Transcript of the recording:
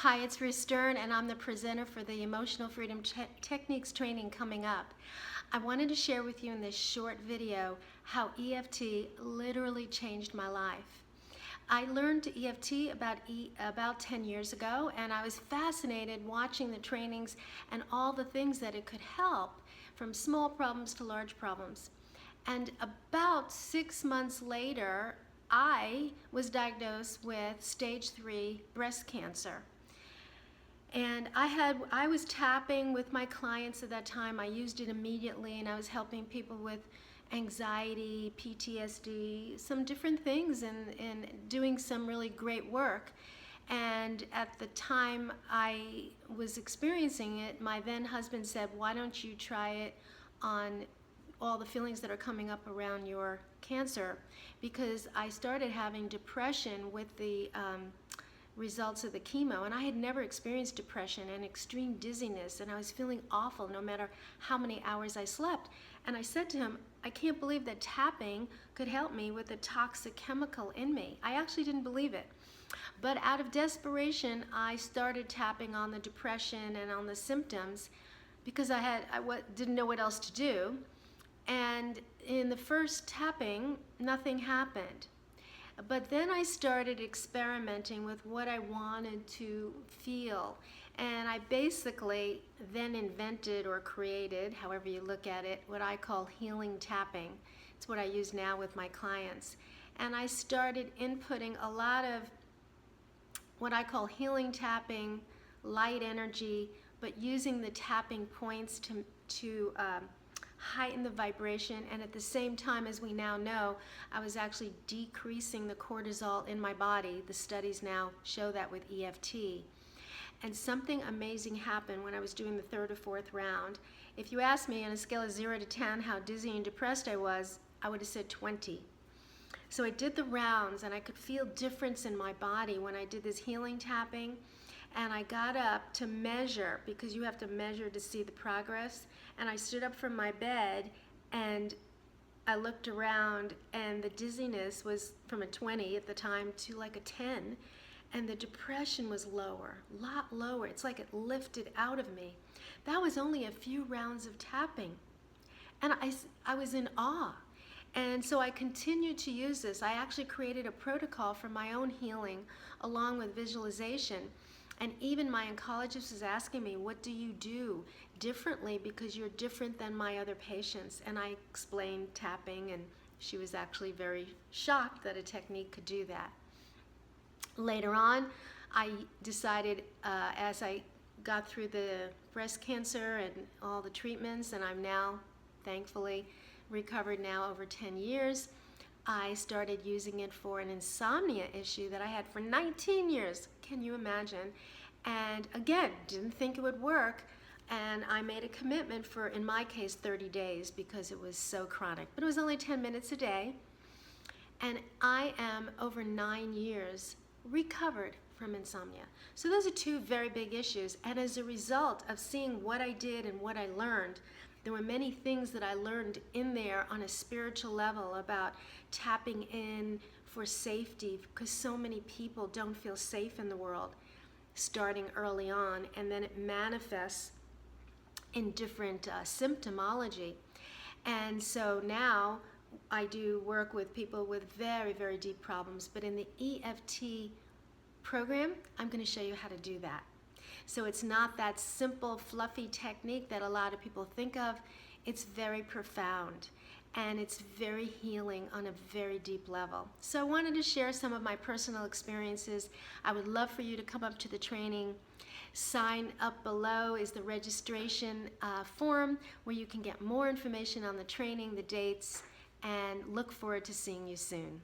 Hi, it's Ruth Stern, and I'm the presenter for the Emotional Freedom Techniques training coming up. I wanted to share with you in this short video how EFT literally changed my life. I learned EFT about 10 years ago, and I was fascinated watching the trainings and all the things that it could help, from small problems to large problems. And about 6 months later, I was diagnosed with stage 3 breast cancer. And I was tapping with my clients at that time. I used it immediately, and I was helping people with anxiety, PTSD, some different things, and doing some really great work. And at the time I was experiencing it, my then husband said, "Why don't you try it on all the feelings that are coming up around your cancer?" Because I started having depression with the results of the chemo, and I had never experienced depression and extreme dizziness, and I was feeling awful no matter how many hours I slept. And I said to him, "I can't believe that tapping could help me with the toxic chemical in me." I actually didn't believe it. But out of desperation, I started tapping on the depression and on the symptoms because I didn't know what else to do. And in the first tapping, nothing happened. But then I started experimenting with what I wanted to feel. And I basically then invented or created, however you look at it, what I call healing tapping. It's what I use now with my clients. And I started inputting a lot of what I call healing tapping, light energy, but using the tapping points to heighten the vibration, and at the same time, as we now know, I was actually decreasing the cortisol in my body. The studies now show that with EFT. And something amazing happened when I was doing the third or fourth round. If you asked me on a scale of 0 to 10 how dizzy and depressed I would have said 20. So I did the rounds, and I could feel difference in my body when I did this healing tapping. And I got up to measure, because you have to measure to see the progress. And I stood up from my bed, and I looked around, and the dizziness was from a 20 at the time to like a 10. And the depression was lower, a lot lower. It's like it lifted out of me. That was only a few rounds of tapping. And I was in awe. And so I continued to use this. I actually created a protocol for my own healing along with visualization. And even my oncologist was asking me, "What do you do differently, because you're different than my other patients?" And I explained tapping, and she was actually very shocked that a technique could do that. Later on, I decided, as I got through the breast cancer and all the treatments, and I'm now, thankfully, recovered now over 10 years, I started using it for an insomnia issue that I had for 19 years. Can you imagine? And again, didn't think it would work. And I made a commitment for, in my case, 30 days because it was so chronic. But it was only 10 minutes a day. And I am over 9 years recovered from insomnia. So those are two very big issues. And as a result of seeing what I did and what I learned, there were many things that I learned in there on a spiritual level about tapping in for safety, because so many people don't feel safe in the world, starting early on, and then it manifests in different symptomology. And so now I do work with people with very, very deep problems, but in the EFT program, I'm going to show you how to do that. So it's not that simple, fluffy technique that a lot of people think of. It's very profound, and it's very healing on a very deep level. So I wanted to share some of my personal experiences. I would love for you to come up to the training. Sign up below is the registration form where you can get more information on the training, the dates, and look forward to seeing you soon.